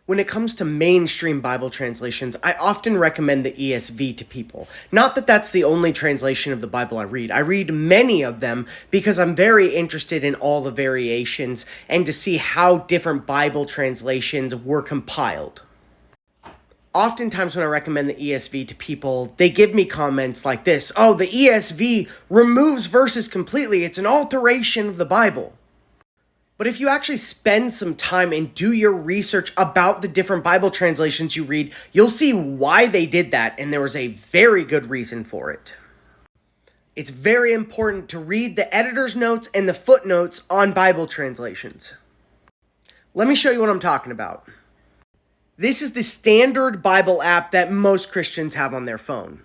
When it comes to mainstream Bible translations, I often recommend the ESV to people. Not that that's the only translation of the Bible I read. I read many of them because I'm very interested in all the variations and to see how different Bible translations were compiled. Oftentimes when I recommend the ESV to people, they give me comments like this: "Oh, the ESV removes verses completely. It's an alteration of the Bible." But if you actually spend some time and do your research about the different Bible translations you read, you'll see why they did that, and there was a very good reason for it. It's very important to read the editor's notes and the footnotes on Bible translations. Let me show you what I'm talking about. This is the standard Bible app that most Christians have on their phone.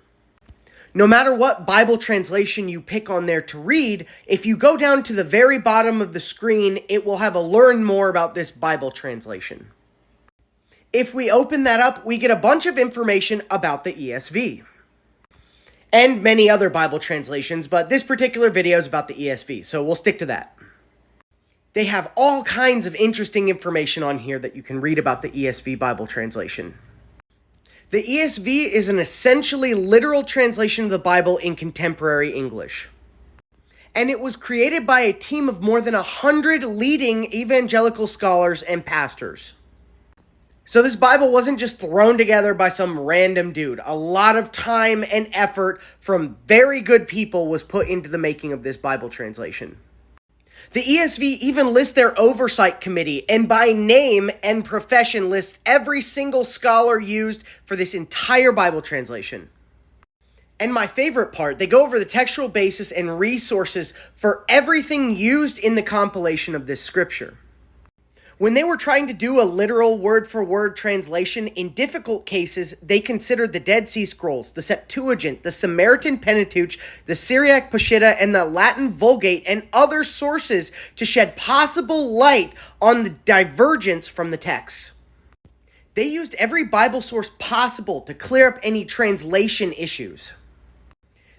No matter what Bible translation you pick on there to read, if you go down to the very bottom of the screen, it will have a learn more about this Bible translation. If we open that up, we get a bunch of information about the ESV. And many other Bible translations, but this particular video is about the ESV, so we'll stick to that. They have all kinds of interesting information on here that you can read about the ESV Bible translation. The ESV is an essentially literal translation of the Bible in contemporary English. And it was created by a team of more than 100 leading evangelical scholars and pastors. So this Bible wasn't just thrown together by some random dude. A lot of time and effort from very good people was put into the making of this Bible translation. The ESV even lists their oversight committee, and by name and profession lists every single scholar used for this entire Bible translation. And my favorite part, they go over the textual basis and resources for everything used in the compilation of this scripture. When they were trying to do a literal word-for-word translation, in difficult cases, they considered the Dead Sea Scrolls, the Septuagint, the Samaritan Pentateuch, the Syriac Peshitta, and the Latin Vulgate, and other sources to shed possible light on the divergence from the text. They used every Bible source possible to clear up any translation issues.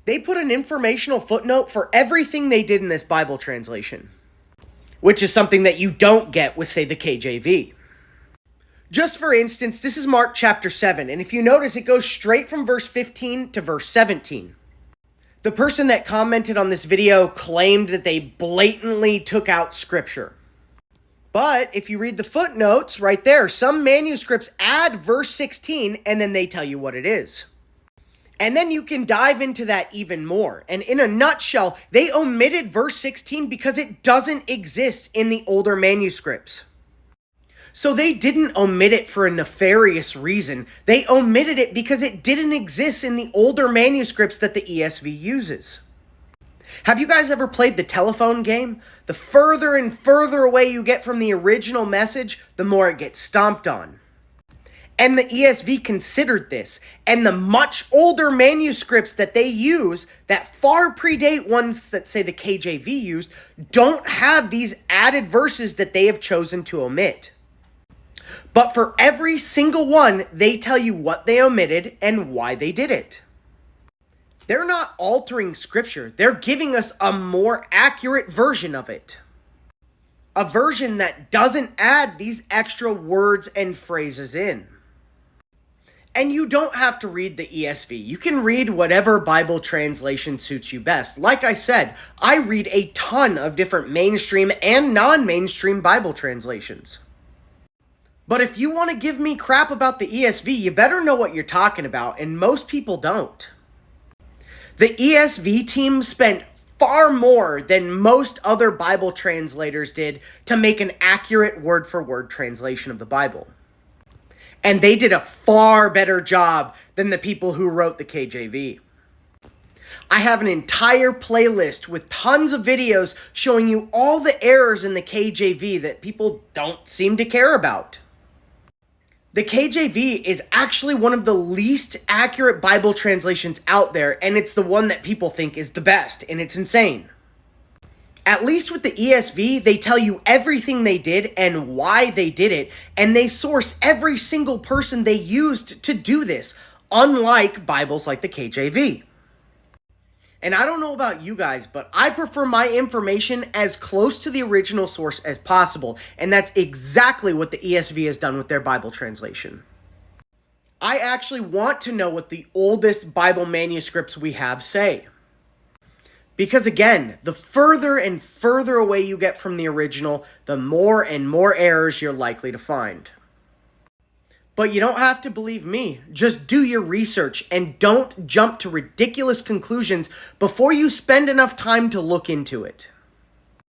They put an informational footnote for everything they did in this Bible translation, which is something that you don't get with, say, the KJV. Just for instance, this is Mark chapter 7, and if you notice, it goes straight from verse 15 to verse 17. The person that commented on this video claimed that they blatantly took out scripture. But if you read the footnotes right there, some manuscripts add verse 16, and then they tell you what it is. And then you can dive into that even more. And in a nutshell, they omitted verse 16 because it doesn't exist in the older manuscripts. So they didn't omit it for a nefarious reason. They omitted it because it didn't exist in the older manuscripts that the ESV uses. Have you guys ever played the telephone game? The further and further away you get from the original message, the more it gets stomped on. And the ESV considered this, and the much older manuscripts that they use, that far predate ones that say the KJV used, don't have these added verses that they have chosen to omit. But for every single one, they tell you what they omitted and why they did it. They're not altering scripture, they're giving us a more accurate version of it. A version that doesn't add these extra words and phrases in. And you don't have to read the ESV. You can read whatever Bible translation suits you best. Like I said, I read a ton of different mainstream and non-mainstream Bible translations. But if you want to give me crap about the ESV, you better know what you're talking about, and most people don't. The ESV team spent far more than most other Bible translators did to make an accurate word-for-word translation of the Bible. And they did a far better job than the people who wrote the KJV. I have an entire playlist with tons of videos showing you all the errors in the KJV that people don't seem to care about. The KJV is actually one of the least accurate Bible translations out there, and it's the one that people think is the best, and it's insane. At least with the ESV, they tell you everything they did and why they did it, and they source every single person they used to do this, unlike Bibles like the KJV. And I don't know about you guys, but I prefer my information as close to the original source as possible, and that's exactly what the ESV has done with their Bible translation. I actually want to know what the oldest Bible manuscripts we have say. Because again, the further and further away you get from the original, the more and more errors you're likely to find. But you don't have to believe me. Just do your research and don't jump to ridiculous conclusions before you spend enough time to look into it.